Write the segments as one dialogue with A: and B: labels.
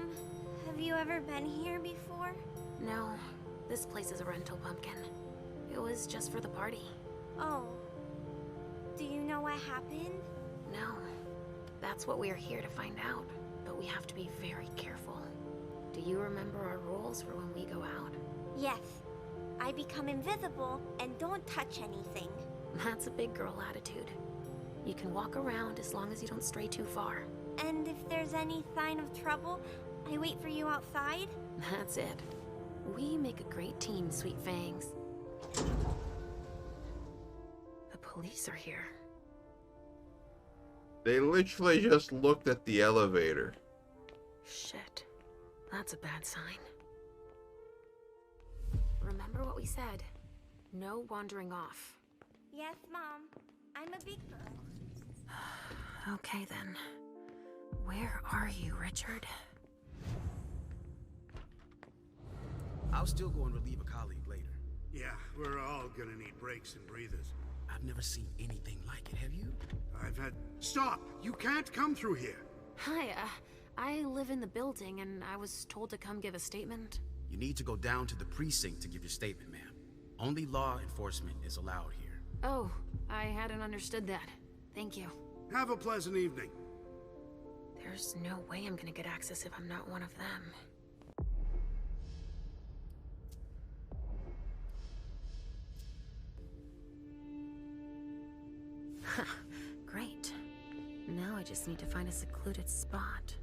A: Mom, have you ever been here before?
B: No, this place is a rental pumpkin. It was just for the party.
A: Oh. Do you know what happened?
B: No. That's what we're here to find out. But we have to be very careful. Do you remember our rules for when we go out?
A: Yes. I become invisible and don't touch anything.
B: That's a big girl attitude. You can walk around as long as you don't stray too far.
A: And if there's any sign of trouble, I wait for you outside?
B: That's it. We make a great team, Sweet Fangs. The police are here.
C: They literally just looked at the elevator.
B: Shit. That's a bad sign. Remember what we said. No wandering off.
A: Yes, Mom. I'm a big girl.
B: Okay, then. Where are you, Richard?
D: I'll still go and relieve a colleague later.
E: Yeah, we're all gonna need breaks and breathers.
D: I've never seen anything like it, have you?
E: I've had... Stop! You can't come through here!
B: Hi, I live in the building and I was told to come give a statement.
D: You need to go down to the precinct to give your statement, ma'am. Only law enforcement is allowed here.
B: Oh, I hadn't understood that. Thank you.
E: Have a pleasant evening.
B: There's no way I'm gonna get access if I'm not one of them. Great. Now I just need to find a secluded spot.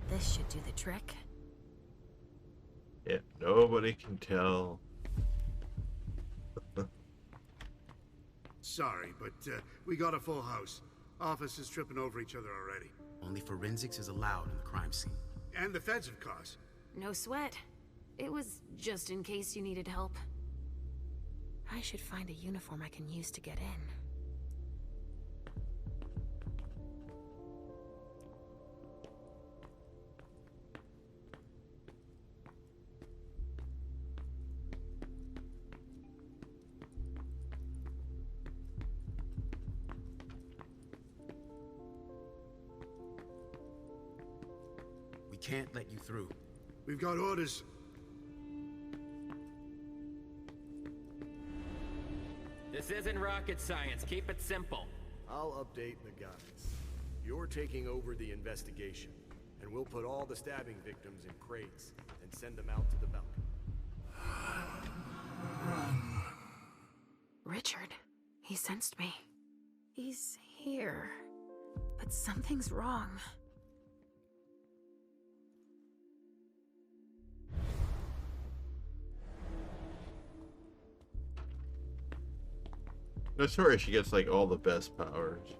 B: This should do the trick.
C: Yeah, nobody can tell.
E: Sorry, but we got a full house. Officers tripping over each other already.
D: Only forensics is allowed in the crime scene.
E: And the feds, of course.
B: No sweat. It was just in case you needed help. I should find a uniform I can use to get in.
D: We can't let you through.
E: We've got orders.
F: This isn't rocket science. Keep it simple.
G: I'll update the guys. You're taking over the investigation, and we'll put all the stabbing victims in crates and send them out to the balcony.
B: Richard, he sensed me. He's here. But something's wrong.
C: I swear she gets like all the best powers.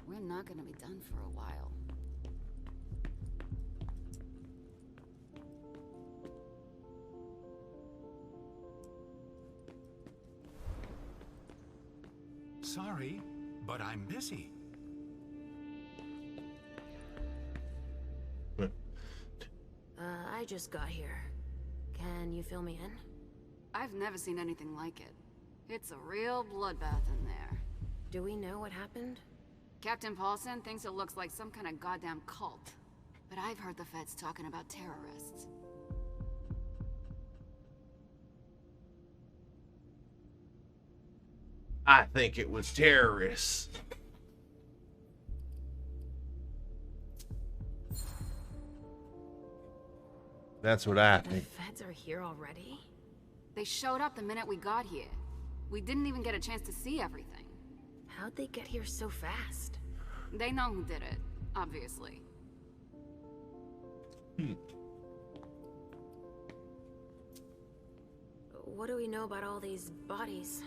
H: We're not gonna be done for a while.
I: Sorry, but I'm busy.
B: I just got here. Can you fill me in?
H: I've never seen anything like it. It's a real bloodbath in there.
B: Do we know what happened?
H: Captain Paulson thinks it looks like some kind of goddamn cult. But I've heard the feds talking about terrorists.
C: I think it was terrorists. That's what I
B: The
C: think.
B: feds are here already?
H: They showed up the minute we got here. We didn't even get a chance to see everything.
B: How'd they get here so fast?
H: They know who did it, obviously.
B: What do we know about all these bodies?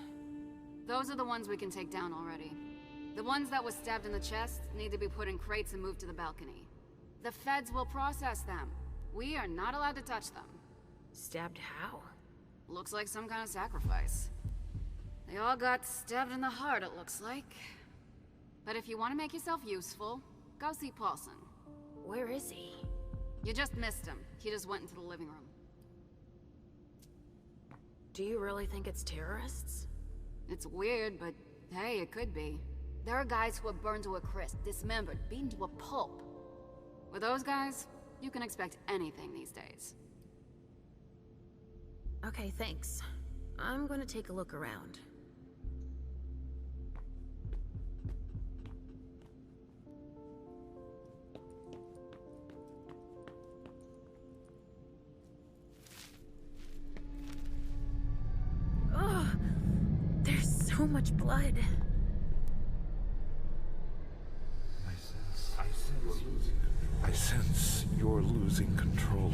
H: Those are the ones we can take down already. The ones that were stabbed in the chest need to be put in crates and moved to the balcony. The feds will process them. We are not allowed to touch them.
B: Stabbed how?
H: Looks like some kind of sacrifice. They all got stabbed in the heart, it looks like. But if you want to make yourself useful, go see Paulson.
B: Where is he?
H: You just missed him. He just went into the living room.
B: Do you really think it's terrorists?
H: It's weird, but hey, it could be. There are guys who are burned to a crisp, dismembered, beaten to a pulp. With those guys, you can expect anything these days.
B: Okay, thanks. I'm gonna take a look around. Ugh! There's so much blood.
J: I sense you're losing control.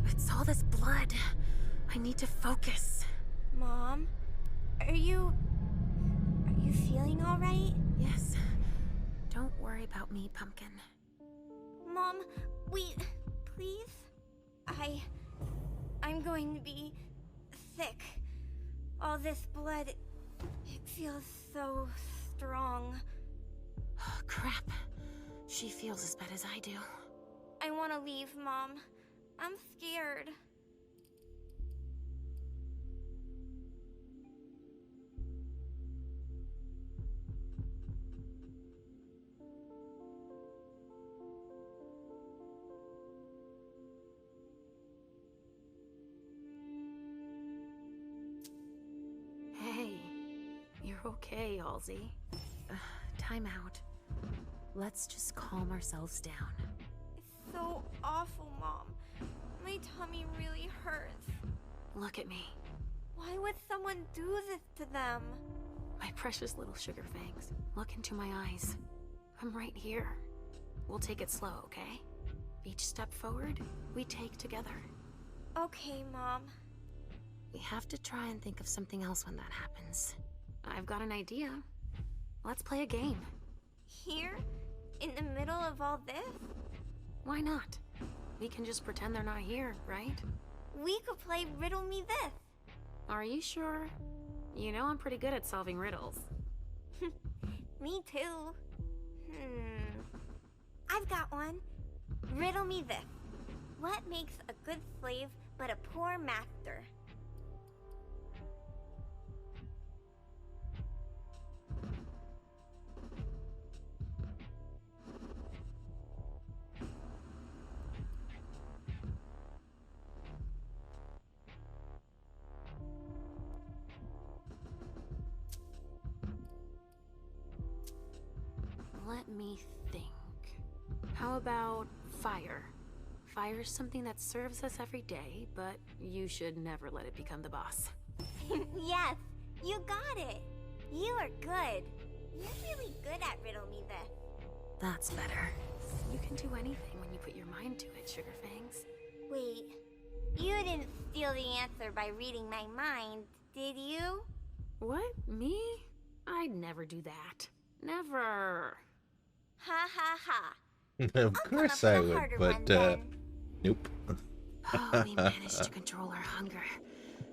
B: It's all this blood. I need to focus.
A: Mom, are you feeling all right?
B: Yes. Don't worry about me, Pumpkin.
A: Mom, please? I'm going to be sick. All this blood, it feels so strong.
B: Oh, crap. She feels as bad as I do.
A: I want to leave, Mom. I'm scared.
B: Hey, you're okay, Halsey. Time out. Let's just calm ourselves down.
A: It's so awful, Mom. My tummy really hurts.
B: Look at me.
A: Why would someone do this to them?
B: My precious little sugar fangs. Look into my eyes. I'm right here. We'll take it slow, okay? Each step forward, we take together.
A: Okay, Mom.
B: We have to try and think of something else when that happens. I've got an idea. Let's play a game.
A: Here? In the middle of all this?
B: Why not? We can just pretend they're not here, right?
A: We could play Riddle Me This.
B: Are you sure? You know I'm pretty good at solving riddles.
A: Me too. I've got one. Riddle me this. What makes a good slave but a poor master?
B: Let me think. How about fire? Fire's something that serves us every day, but you should never let it become the boss.
A: Yes, you got it. You are good. You're really good at Riddle Me This.
B: That's better. You can do anything when you put your mind to it, Sugarfangs.
A: Wait, you didn't steal the answer by reading my mind, did you?
B: What? Me? I'd never do that. Never.
A: Ha ha ha.
C: Of course I would, but nope.
B: Oh, we managed to control our hunger.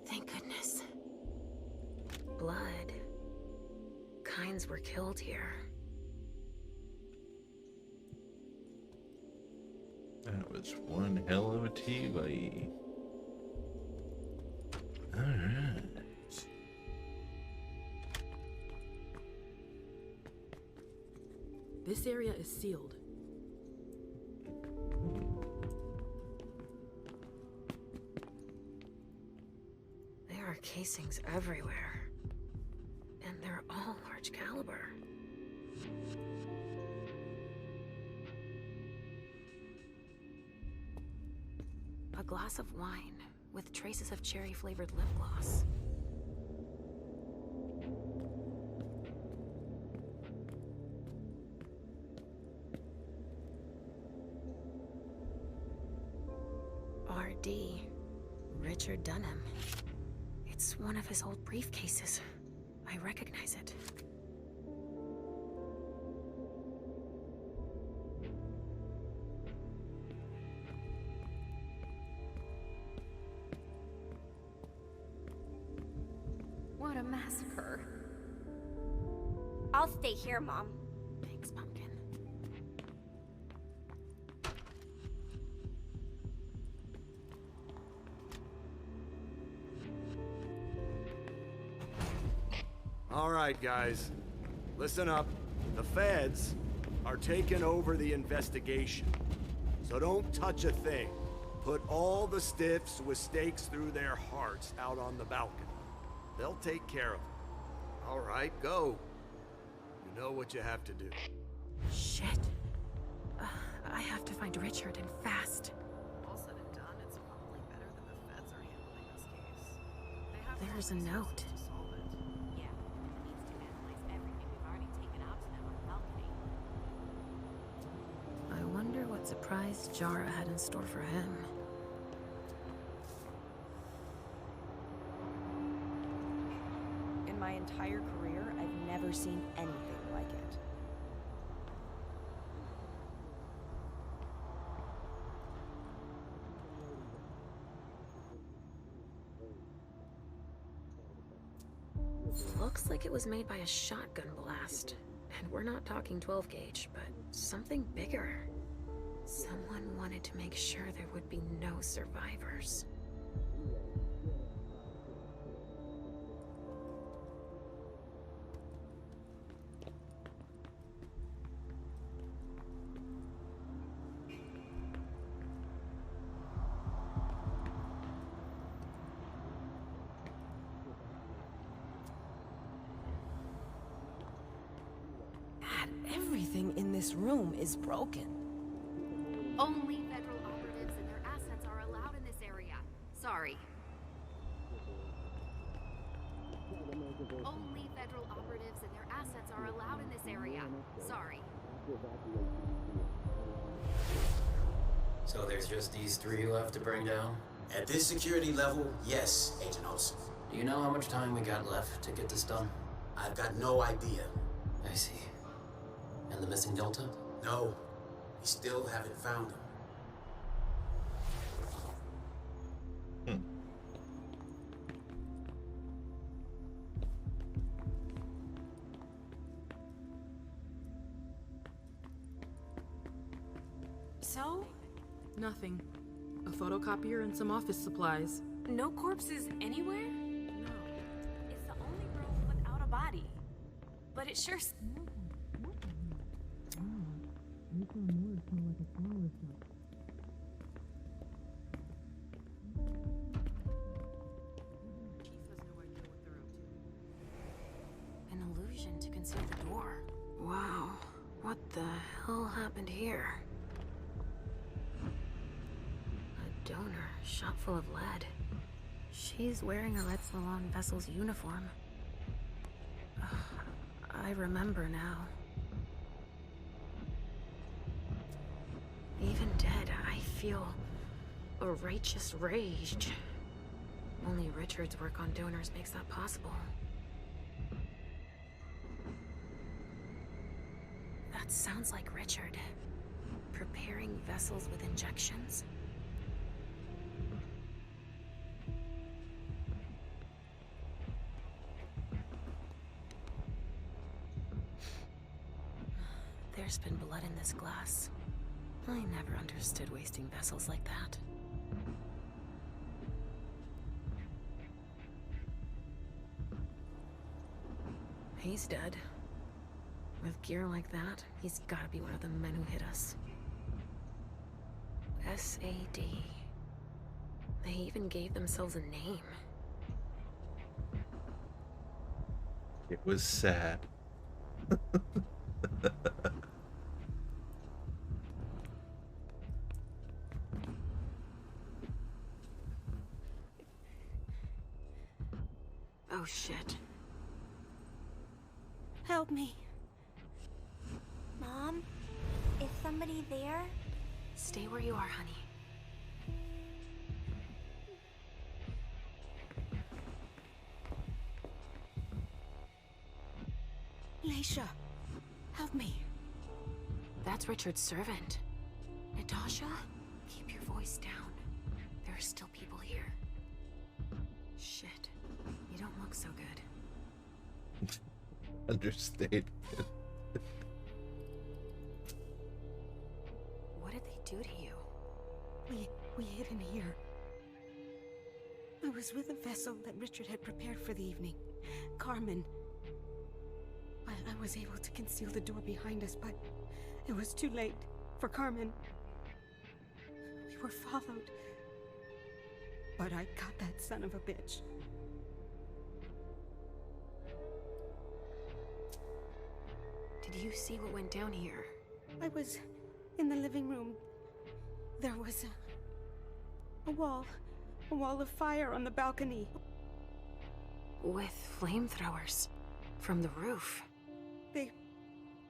B: Thank goodness. Blood. Kinds were killed here.
C: That was one hell of a TV. Alright.
K: This area is sealed.
B: There are casings everywhere. And they're all large caliber. A glass of wine with traces of cherry-flavored lip gloss. R.D. Richard Dunham. It's one of his old briefcases. I recognize it.
H: What a massacre.
A: I'll stay here, Mom.
B: Thanks, Pumpkin.
G: All right, guys. Listen up. The feds are taking over the investigation. So don't touch a thing. Put all the stiffs with stakes through their hearts out on the balcony. They'll take care of it. All right, go. You know what you have to do.
B: Shit. I have to find Richard and fast.
K: All said and done, it's probably better that the feds are handling this case. They have
B: There's a note.
K: to solve it.
L: Yeah, it needs to analyze everything we've already taken out to them on the balcony.
B: I wonder what surprise Jara had in store for him.
M: In my entire career, I've never seen anything like it.
B: Looks like it was made by a shotgun blast. And we're not talking 12 gauge, but something bigger. Someone wanted to make sure there would be no survivors.
M: Everything in this room is broken.
H: Only federal operatives and their assets are allowed in this area. Sorry. Only federal operatives and their assets are allowed in this area. Sorry.
F: So there's just these three left to bring down?
D: At this security level, yes, Agent Olsen.
F: Do you know how much time we got left to get this done?
D: I've got no idea.
F: I see. And the missing Delta?
D: No, we still haven't found him.
K: So?
N: Nothing. A photocopier and some office supplies.
K: No corpses anywhere?
N: No.
K: It's the only room without a body. But it sure...
B: An illusion to conceal the door. Wow, what the hell happened here? A donor shot full of lead. She's wearing a Red Salon vessel's uniform. I remember now. Even dead, I feel a righteous rage. Only Richard's work on donors makes that possible. That sounds like Richard. Preparing vessels with injections. There's been blood in this glass. I never understood wasting vessels like that. He's dead. With gear like that, he's gotta be one of the men who hit us. SAD. They even gave themselves a name.
C: It was sad.
B: Oh shit.
A: Help me. Mom? Is somebody there?
B: Stay where you are, honey.
M: Leisha, help me.
B: That's Richard's servant. Natasha, keep your voice down. There are still people here. Shit. You don't look so good.
C: Understated.
B: What did they do to you?
M: We hid in here. I was with a vessel that Richard had prepared for the evening. Carmen.
O: I was able to conceal the door behind us, but it was too late for Carmen. We were followed. But I got that son of a bitch.
B: Did you see what went down here?
O: I was in the living room. There was a wall of fire on the balcony.
B: With flamethrowers from the roof.
O: They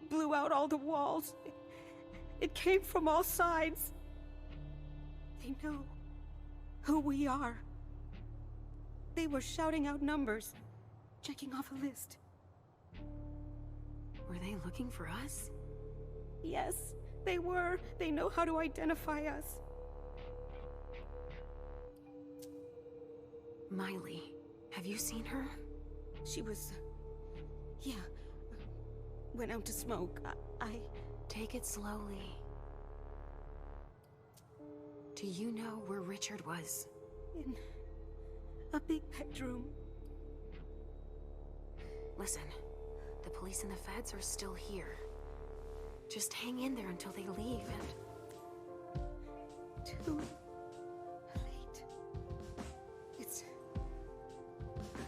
O: blew out all the walls. It came from all sides. They know who we are. They were shouting out numbers, checking off a list.
B: Were they looking for us?
O: Yes, they were. They know how to identify us.
B: Miley, have you seen her?
O: She was... yeah. Went out to smoke. I...
B: Take it slowly. Do you know where Richard was?
O: In a big bedroom.
B: Listen, the police and the feds are still here. Just hang in there until they leave and...
O: Too late. It's too late.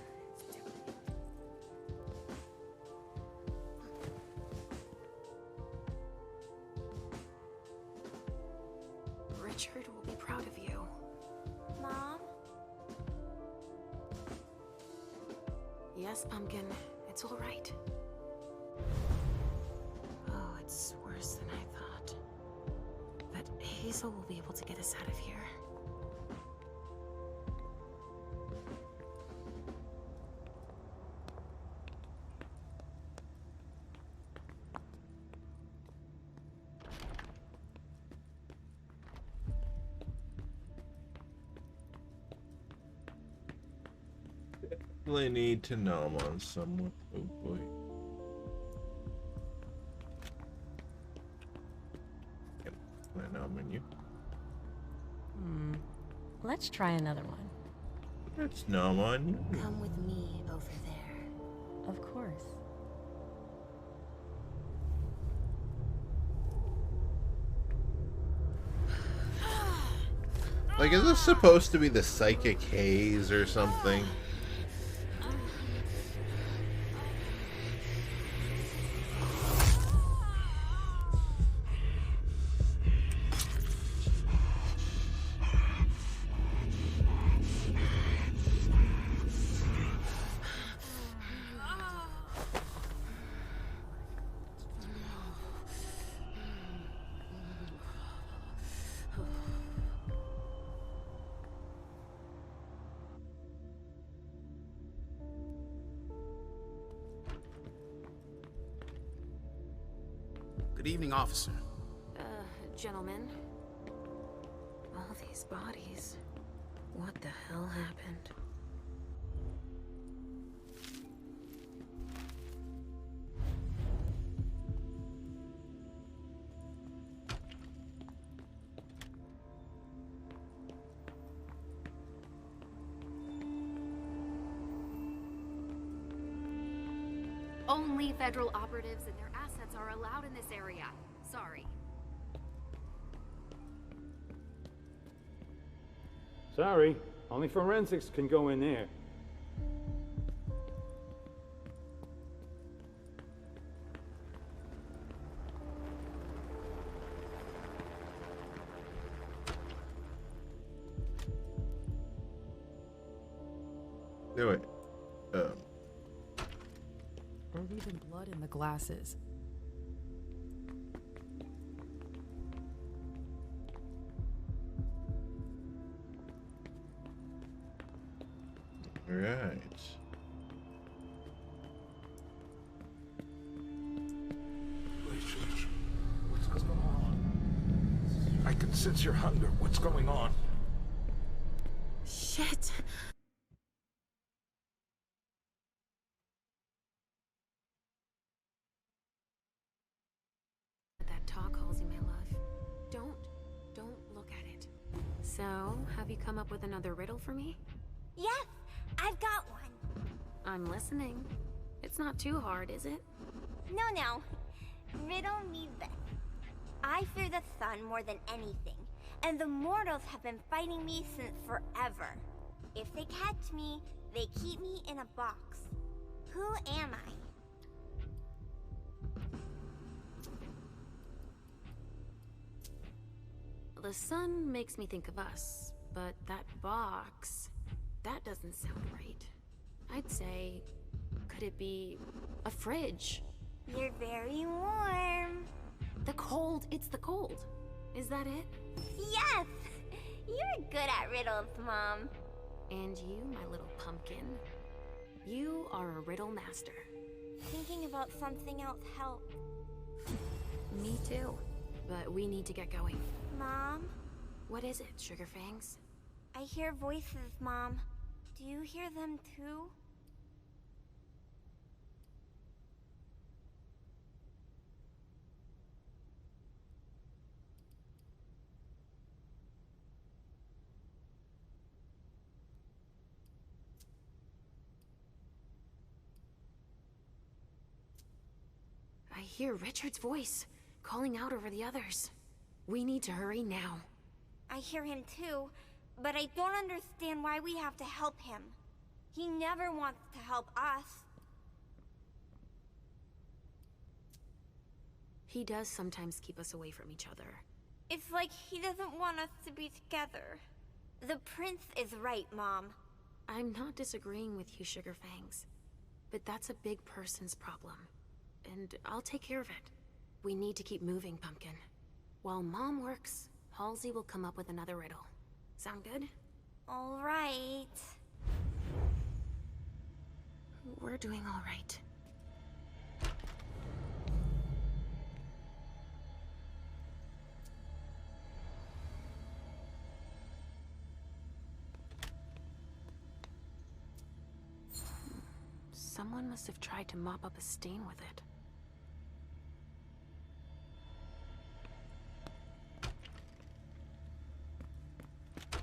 B: Richard will be proud of you.
A: Mom?
B: Yes, Pumpkin. It's all right. Oh, it's worse than I thought. But Hazel will be able to get us out of here.
C: Definitely need to nom on someone. Oh boy. Can I nom on you?
P: Let's try another one.
C: Let's nom on you.
P: Come with me over there. Of course.
C: Like, is this supposed to be the psychic haze or something?
D: Good evening, officer.
B: Gentlemen. All these bodies. What the hell happened?
H: Only federal operatives and their assets are allowed in this area. Sorry.
Q: Sorry, only forensics can go in there.
C: Do it.
N: There's even blood in the glasses.
C: Right.
J: What's going on? I can sense your hunger. What's going on?
B: Shit! That talk, Halsey, my love. Don't look at it. So, have you come up with another riddle for me?
A: Yes, I've got one.
B: I'm listening. It's not too hard, is it?
A: No. Riddle me this. I fear the sun more than anything, and the mortals have been fighting me since forever. If they catch me, they keep me in a box. Who am I?
B: The sun makes me think of us, but that box, that doesn't sound right. I'd say, could it be a fridge?
A: You're very warm.
B: The cold, it's the cold. Is that it?
A: Yes! You're good at riddles, Mom.
B: And you, my little pumpkin, you are a riddle master.
A: Thinking about something else helped.
B: Me too. But we need to get going.
A: Mom?
B: What is it, Sugar Fangs?
A: I hear voices, Mom. Do you hear them too?
B: I hear Richard's voice, calling out over the others. We need to hurry now.
A: I hear him too, but I don't understand why we have to help him. He never wants to help us.
B: He does sometimes keep us away from each other.
A: It's like he doesn't want us to be together. The prince is right, Mom.
B: I'm not disagreeing with you, Sugar Fangs, but that's a big person's problem. And I'll take care of it. We need to keep moving, Pumpkin. While Mom works, Halsey will come up with another riddle. Sound good?
A: All right.
B: We're doing all right. Someone must have tried to mop up a stain with it.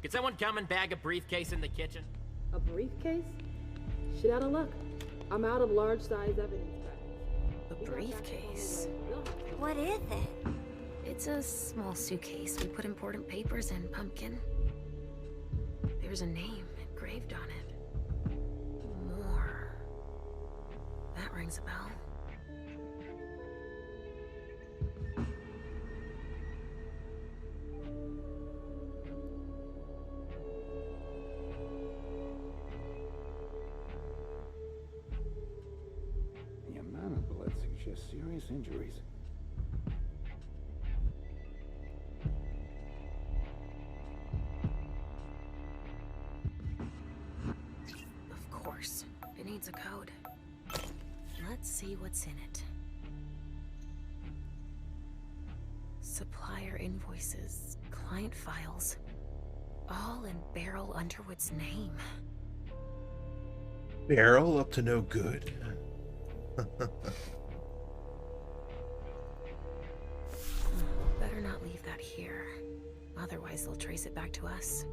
F: Could someone come and bag a briefcase in the kitchen?
N: A briefcase? Shit out of luck. I'm out of large-size evidence bags.
B: A briefcase?
A: What is it?
B: It's a small suitcase. We put important papers in, Pumpkin. There's a name engraved on it. More. That rings a bell.
J: The amount of blood suggests serious injuries.
B: Of course. It needs a code. Let's see what's in it. Supplier invoices, client files, all in Beryl Underwood's name.
C: Beryl up to no good.
B: Better not leave that here. Otherwise, they'll trace it back to us.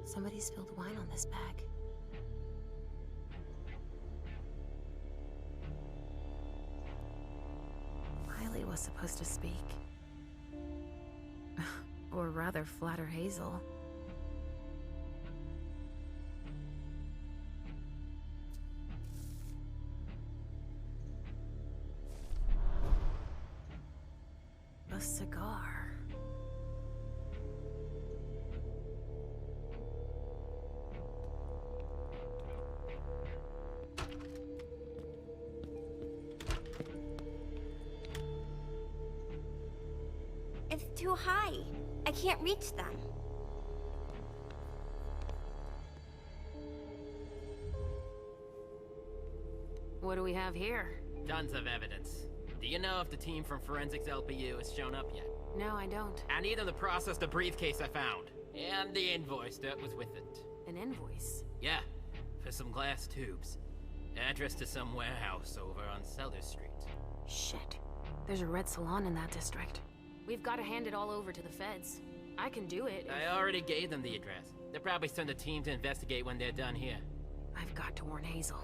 B: Somebody spilled wine on this bag. Riley was supposed to speak. Or rather, flatter Hazel. A cigar.
A: It's too high. I can't reach them.
B: What do we have here?
F: Tons of evidence. Do you know if the team from Forensics LPU has shown up yet?
B: No, I don't.
F: I need them to process the briefcase I found. And the invoice that was with it.
B: An an invoice.
F: Yeah, for some glass tubes. Address to some warehouse over on Cellar Street.
B: Shit. There's a red salon in that district. We've got to hand it all over to the feds. I can do it.
F: I already gave them the address. They'll probably send a team to investigate when they're done here.
B: I've got to warn Hazel.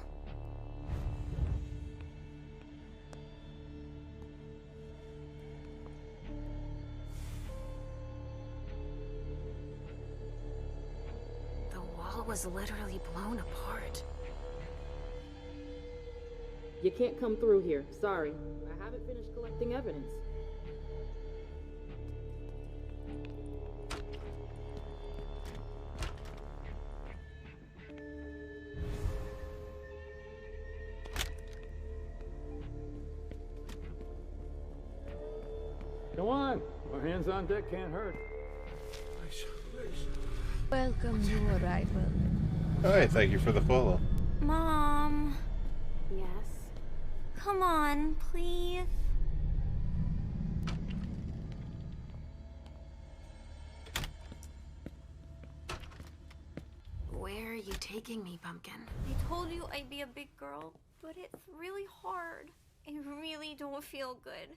B: The wall was literally blown apart.
N: You can't come through here. Sorry. I haven't finished collecting evidence.
Q: Come on. More hands on deck can't hurt.
R: Welcome new arrival.
C: Alright, thank you for the follow.
A: Mom.
B: Yes?
A: Come on, please.
B: Where are you taking me, Pumpkin?
A: I told you I'd be a big girl, but it's really hard. I really don't feel good.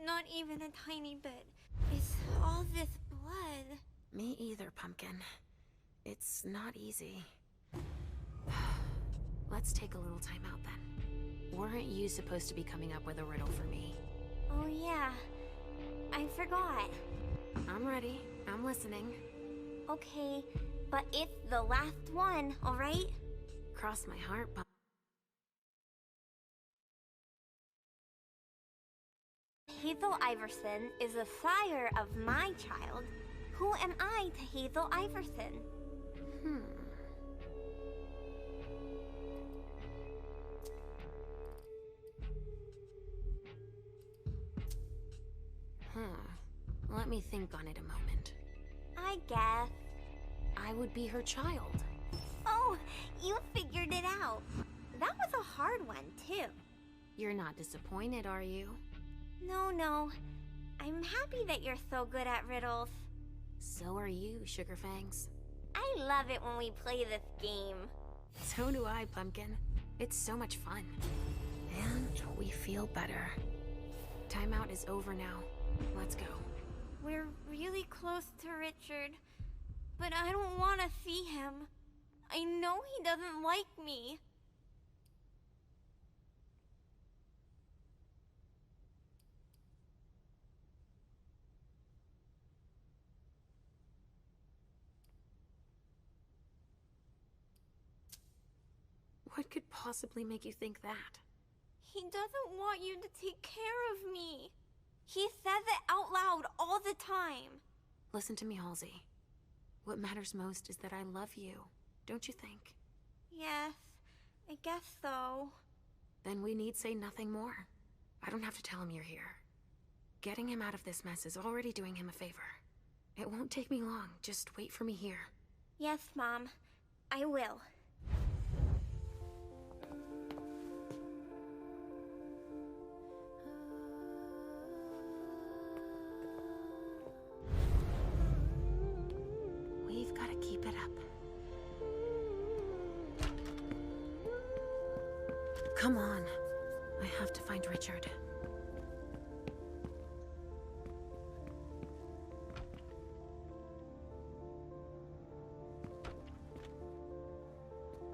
A: Not even a tiny bit. It's all this blood.
B: Me either, Pumpkin. It's not easy. Let's take a little time out then. Weren't you supposed to be coming up with a riddle for me?
A: Oh yeah, I forgot.
B: I'm ready. I'm listening.
A: Okay, but it's the last one, alright?
B: Cross my heart, Pumpkin.
A: Hazel Iverson is the sire of my child. Who am I to Hazel Iverson?
B: Let me think on it a moment.
A: I guess.
B: I would be her child.
A: Oh, you figured it out. That was a hard one, too.
B: You're not disappointed, are you?
A: No. I'm happy that you're so good at riddles.
B: So are you, Sugarfangs.
A: I love it when we play this game.
B: So do I, Pumpkin. It's so much fun. And we feel better. Timeout is over now. Let's go.
A: We're really close to Richard, but I don't want to see him. I know he doesn't like me.
B: What could possibly make you think that?
A: He doesn't want you to take care of me. He says it out loud all the time.
B: Listen to me, Halsey. What matters most is that I love you, don't you think?
A: Yes, I guess so.
B: Then we need say nothing more. I don't have to tell him you're here. Getting him out of this mess is already doing him a favor. It won't take me long. Just wait for me here.
A: Yes, Mom. I will.
B: We've got to keep it up. Come on. I have to find Richard.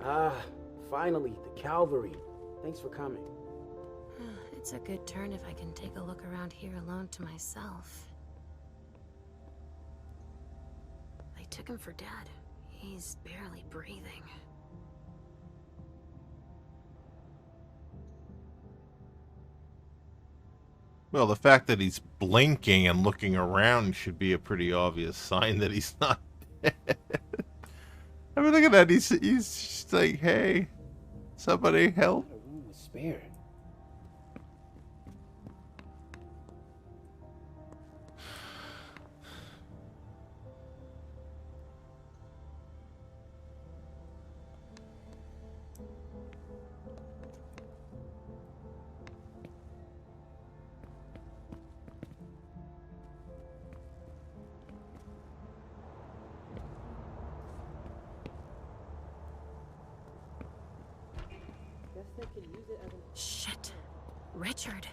S: Ah, finally, the cavalry. Thanks for coming.
B: It's a good turn if I can take a look around here alone to myself. They took him for dead. He's barely breathing.
C: Well, the fact that he's blinking and looking around should be a pretty obvious sign that he's not dead. I mean, look at that. He's just like, hey, somebody help.
S: Not a room was spared.
B: Shit. Richard.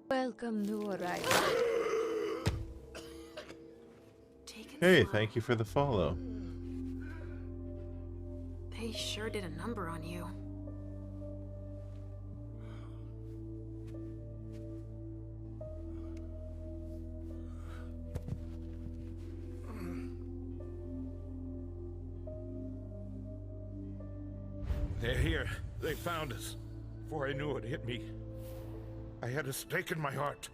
R: Welcome, new arrival.
C: Hey, thank you for the follow.
B: They sure did a number on you.
J: They're here. They found us. Before I knew it hit me, I had a stake in my heart.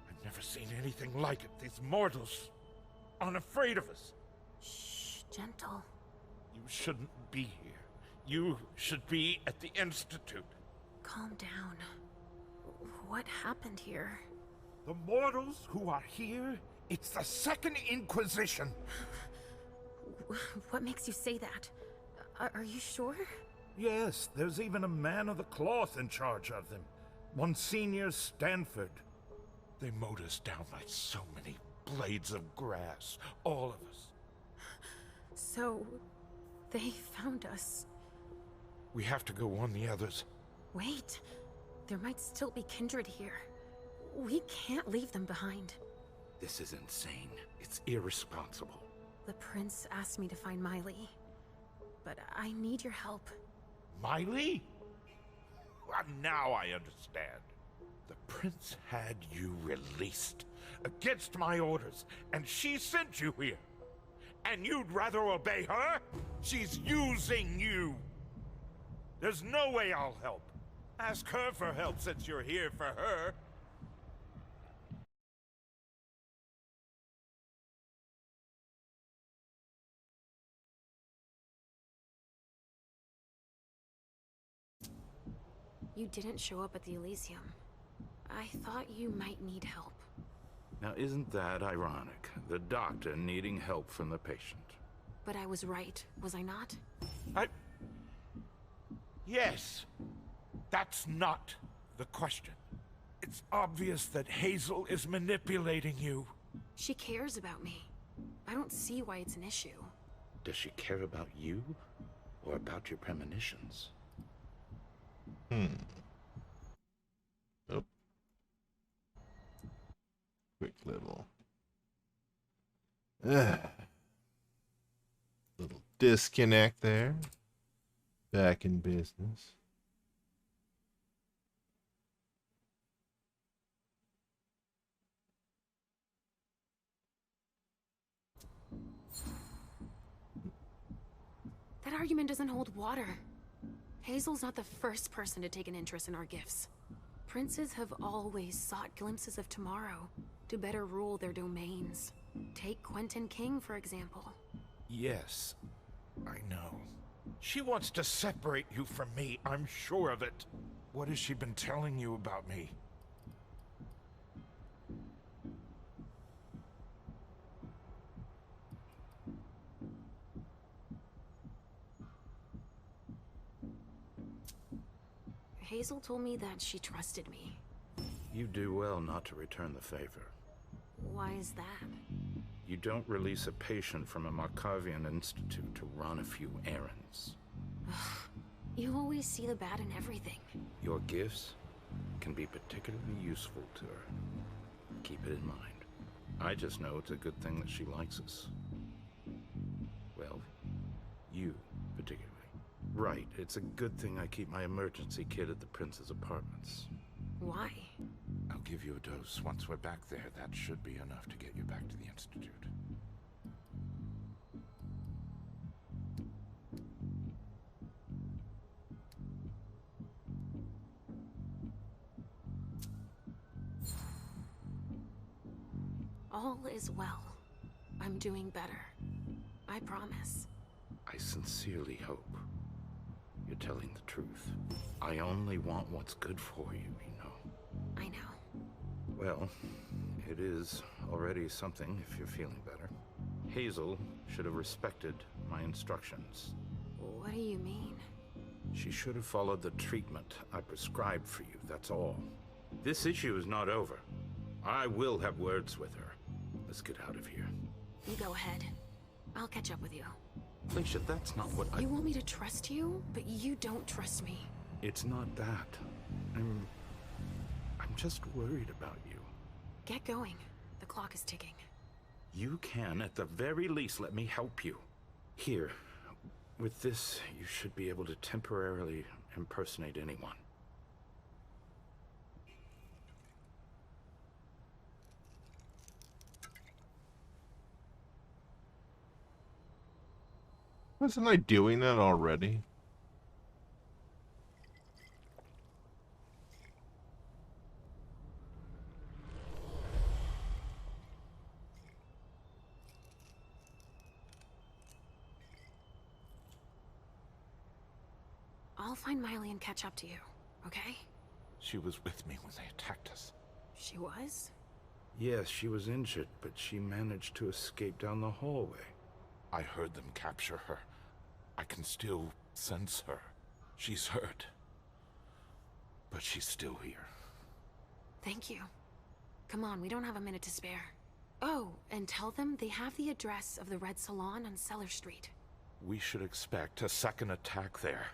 J: I've never seen anything like it. These mortals, unafraid of us.
B: Shh, gentle.
J: You shouldn't be here. You should be at the Institute.
B: Calm down. What happened here?
J: The mortals who are here, it's the Second Inquisition.
B: What makes you say that? Are you sure?
J: Yes, there's even a man of the cloth in charge of them. Monsignor Stanford. They mowed us down like so many blades of grass. All of us.
B: So, they found us.
J: We have to go warn the others.
B: Wait. There might still be kindred here. We can't leave them behind.
J: This is insane. It's irresponsible.
B: The prince asked me to find Miley. But I need your help.
J: Miley? Well, now I understand. The prince had you released against my orders, and she sent you here. And you'd rather obey her? She's using you. There's no way I'll help. Ask her for help since you're here for her.
B: You didn't show up at the Elysium. I thought you might need help.
J: Now, isn't that ironic? The doctor needing help from the patient.
B: But I was right, was I not?
J: Yes. That's not the question. It's obvious that Hazel is manipulating you.
B: She cares about me. I don't see why it's an issue.
J: Does she care about you? Or about your premonitions?
C: Oh. Quick little disconnect there. Back in business.
B: That argument doesn't hold water. Hazel's not the first person to take an interest in our gifts. Princes have always sought glimpses of tomorrow to better rule their domains. Take Quentin King, for example.
J: Yes, I know. She wants to separate you from me, I'm sure of it. What has she been telling you about me?
B: Hazel told me that she trusted me.
J: You do well not to return the favor.
B: Why is that?
J: You don't release a patient from a Markovian institute to run a few errands.
B: You always see the bad in everything.
J: Your gifts can be particularly useful to her. Keep it in mind. I just know it's a good thing that she likes us. Well, you particularly. Right, it's a good thing I keep my emergency kit at the prince's apartments.
B: Why?
J: I'll give you a dose. Once we're back there, that should be enough to get you back to the Institute.
B: All is well. I'm doing better. I promise.
J: I sincerely hope you're telling the truth. I only want what's good for you, you know.
B: I know.
J: Well, it is already something if you're feeling better. Hazel should have respected my instructions.
B: What do you mean?
J: She should have followed the treatment I prescribed for you, that's all. This issue is not over. I will have words with her. Let's get out of here.
B: You go ahead. I'll catch up with you.
J: Alicia, that's not what
B: You want me to trust you, but you don't trust me.
J: It's not that. I'm just worried about you.
B: Get going. The clock is ticking.
J: You can, at the very least, let me help you. Here, with this, you should be able to temporarily impersonate anyone.
C: Wasn't I doing that already?
B: I'll find Miley and catch up to you, okay?
J: She was with me when they attacked us.
B: She was?
J: Yes, she was injured, but she managed to escape down the hallway. I heard them capture her. I can still sense her. She's hurt. But she's still here.
B: Thank you. Come on, we don't have a minute to spare. Oh, and tell them they have the address of the Red Salon on Cellar Street.
J: We should expect a second attack there.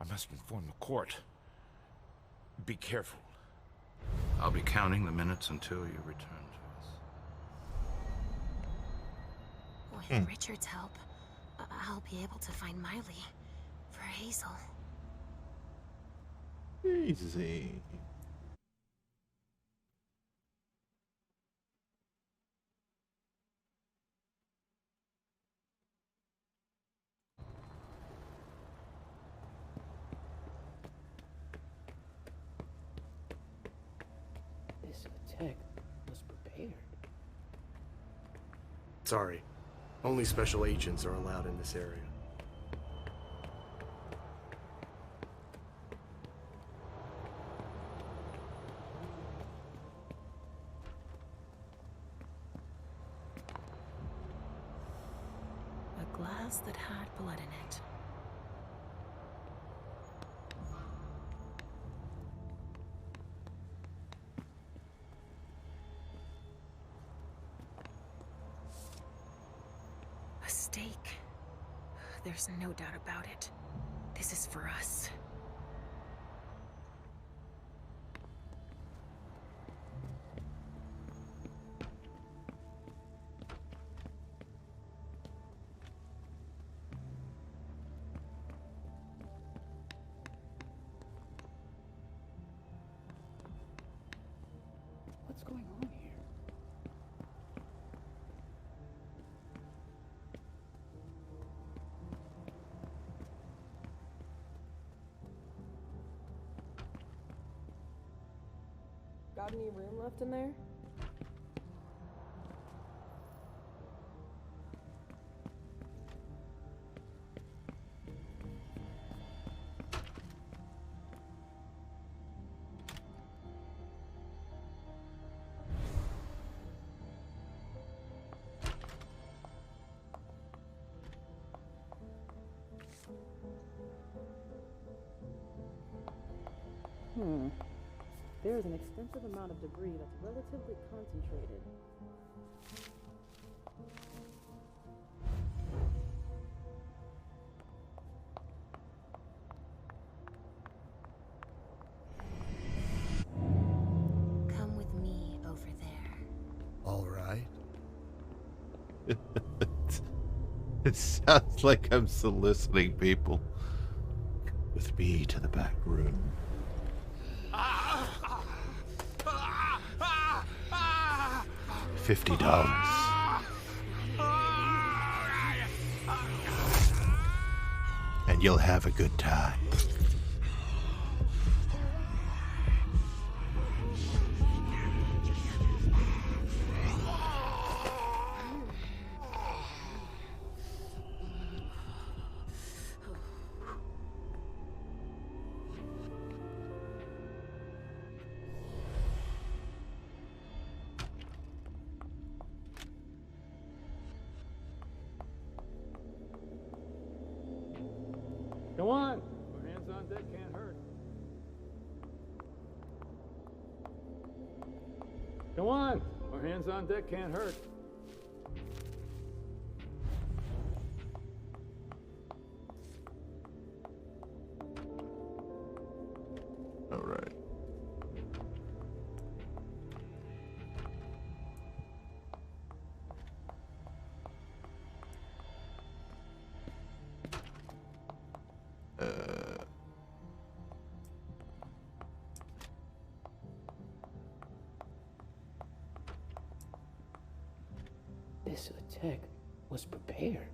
J: I must inform the court. Be careful. I'll be counting the minutes until you return to us.
B: With Richard's help, I'll be able to find Miley for Hazel.
C: Easy.
S: This attack was prepared.
T: Sorry. Only special agents are allowed in this area.
B: A glass that had blood in it. A stake. There's no doubt about it. This is for us.
S: What's going on here?
N: Got any room left in there? There is an extensive amount of debris that's relatively concentrated.
B: Come with me over there.
T: All right.
C: It sounds like I'm soliciting people. Come with me to the back room. $50. And you'll have a good time.
Q: Go on. Our hands on deck can't hurt. Go on. Our hands on deck can't hurt.
C: All right.
S: This attack was prepared.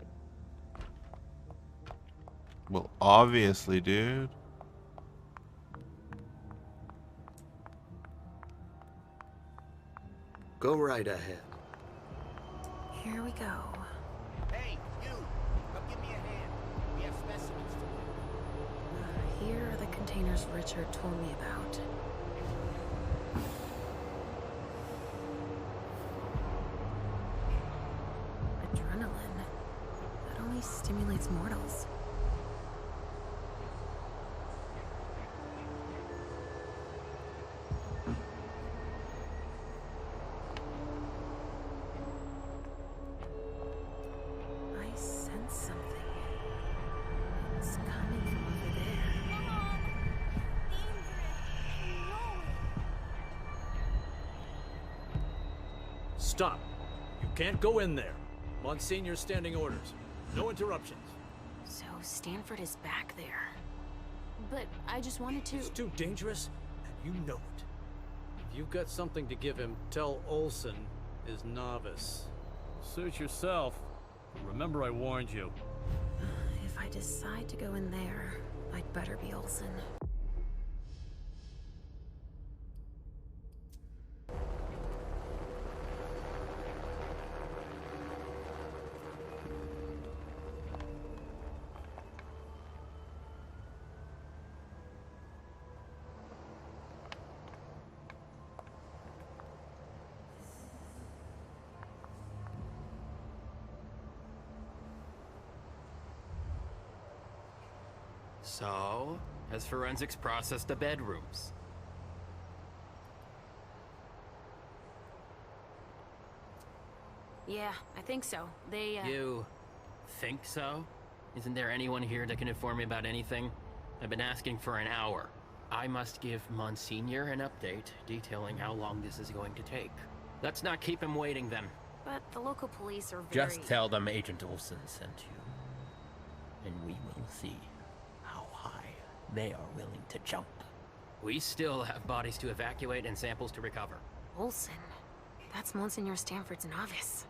C: Well, obviously, dude.
T: Go right ahead.
B: Here we go.
U: Hey, you! Come give me a hand. We have specimens to look.
B: Here are the containers Richard told me about. Adrenaline. That only stimulates mortals. I sense something. It's coming from over there.
V: Stop. You can't go in there. Monsignor's standing orders. No interruptions.
B: So Stanford is back there. But I just wanted to...
V: It's too dangerous, and you know it. If you've got something to give him, tell Olsen is novice. Suit yourself. Remember I warned you.
B: If I decide to go in there, I'd better be Olsen.
F: So, has forensics processed the bedrooms?
B: Yeah, I think so. They,
F: You think so? Isn't there anyone here that can inform me about anything? I've been asking for an hour. I must give Monsignor an update detailing how long this is going to take. Let's not keep him waiting then.
B: But the local police are very...
F: Just tell them Agent Olsen sent you. And we will see how high they are willing to jump. We still have bodies to evacuate and samples to recover.
B: Olsen. That's Monsignor Stanford's novice.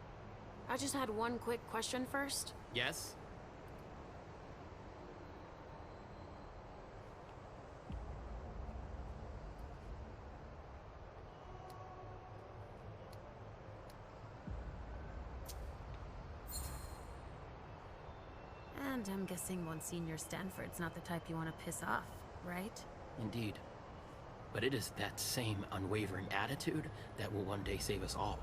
B: I just had one quick question first.
F: Yes?
B: And I'm guessing Monsignor Stanford's not the type you want to piss off, right?
F: Indeed. But it is that same unwavering attitude that will one day save us all.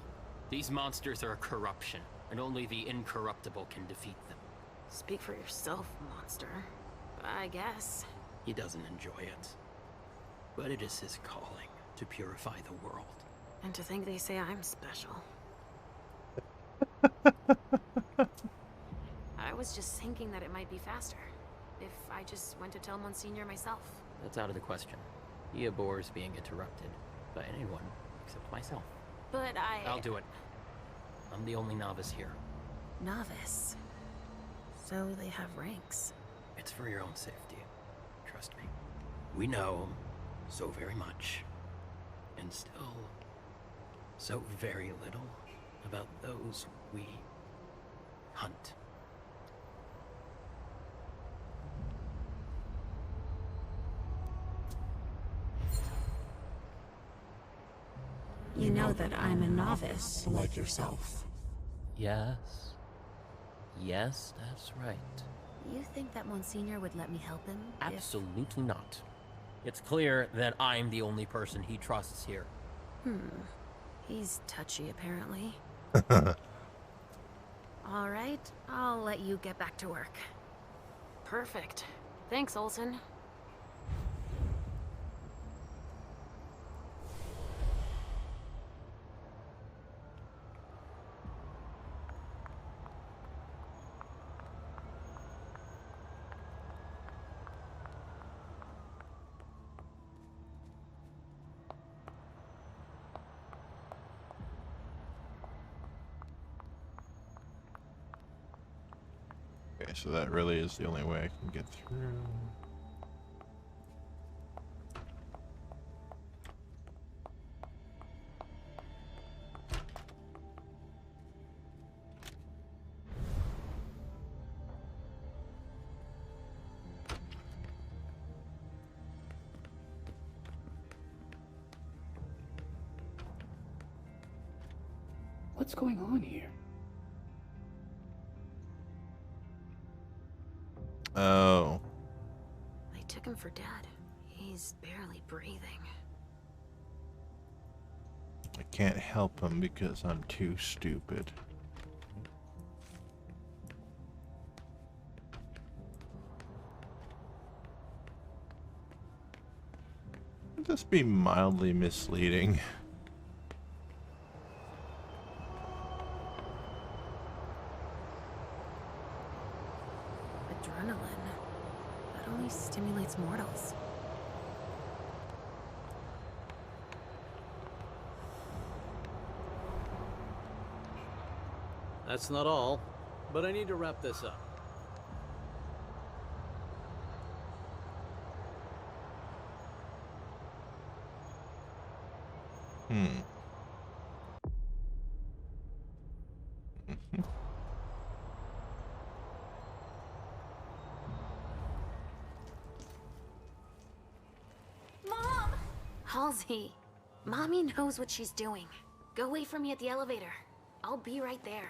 F: These monsters are a corruption, and only the incorruptible can defeat them.
B: Speak for yourself, monster. I guess.
F: He doesn't enjoy it. But it is his calling to purify the world.
B: And to think they say I'm special. I was just thinking that it might be faster if I just went to tell Monsignor myself.
F: That's out of the question. He abhors being interrupted by anyone except myself.
B: But
F: I'll do it. I'm the only novice here.
B: Novice? So they have ranks.
F: It's for your own safety. Trust me. We know so very much, and still so very little about those we hunt.
B: You know that I'm a novice.
W: Like yourself.
F: Yes. Yes, that's right.
B: You think that Monsignor would let me help him?
F: Absolutely not. It's clear that I'm the only person he trusts here.
B: He's touchy, apparently. All right, I'll let you get back to work. Perfect. Thanks, Olsen.
C: Okay, so that really is the only way I can get through.
E: What's going on here?
C: Oh.
B: They took him for dead. He's barely breathing.
C: I can't help him because I'm too stupid. Would this be mildly misleading?
B: Adrenaline. That only stimulates mortals.
V: That's not all, but I need to wrap this up.
A: Mom!
B: Halsey, Mommy knows what she's doing. Go wait for me at the elevator. I'll be right there.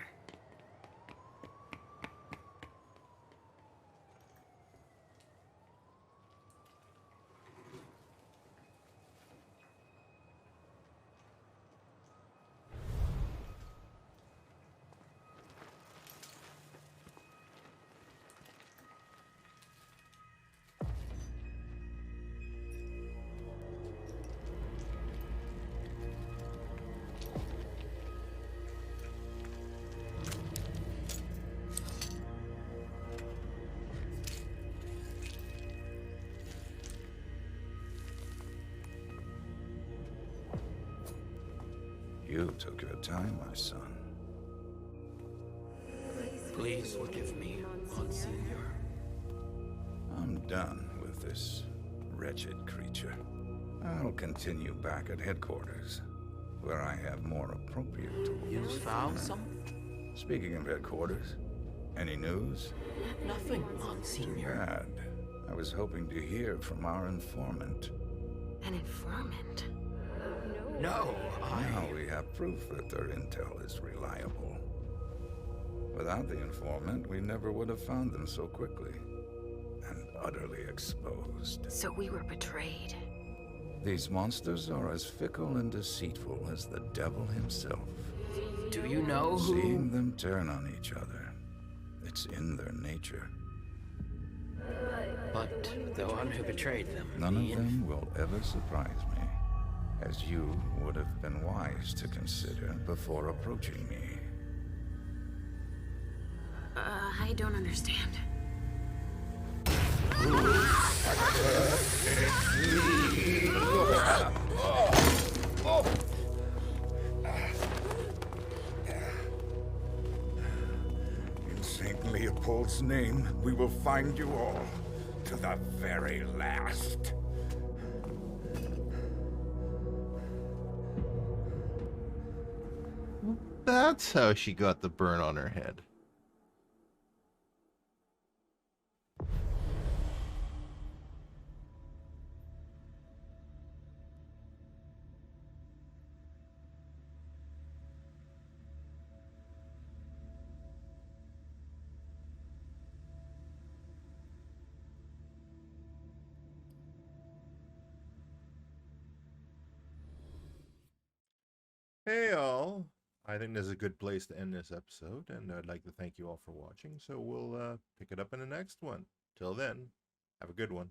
I: You took your time, my son.
D: Please forgive me, Monsignor.
I: I'm done with this wretched creature. I'll continue back at headquarters, where I have more appropriate tools.
D: You found some?
I: Speaking of headquarters, any news?
D: Nothing, Monsignor.
I: Bad. I was hoping to hear from our informant.
B: An informant?
D: No,
I: Now we have proof that their intel is reliable. Without the informant, we never would have found them so quickly. And utterly exposed.
B: So we were betrayed.
I: These monsters are as fickle and deceitful as the devil himself.
D: Do you know who...
I: Seeing them turn on each other, it's in their nature.
F: But the one who betrayed them...
I: None of them will ever surprise me, as you would have been wise to consider before approaching me.
B: I don't understand.
I: In St. Leopold's name, we will find you all, to the very last.
C: That's how she got the burn on her head. Hey all, I think this is a good place to end this episode, and I'd like to thank you all for watching, so we'll pick it up in the next one. Till then. Have a good one.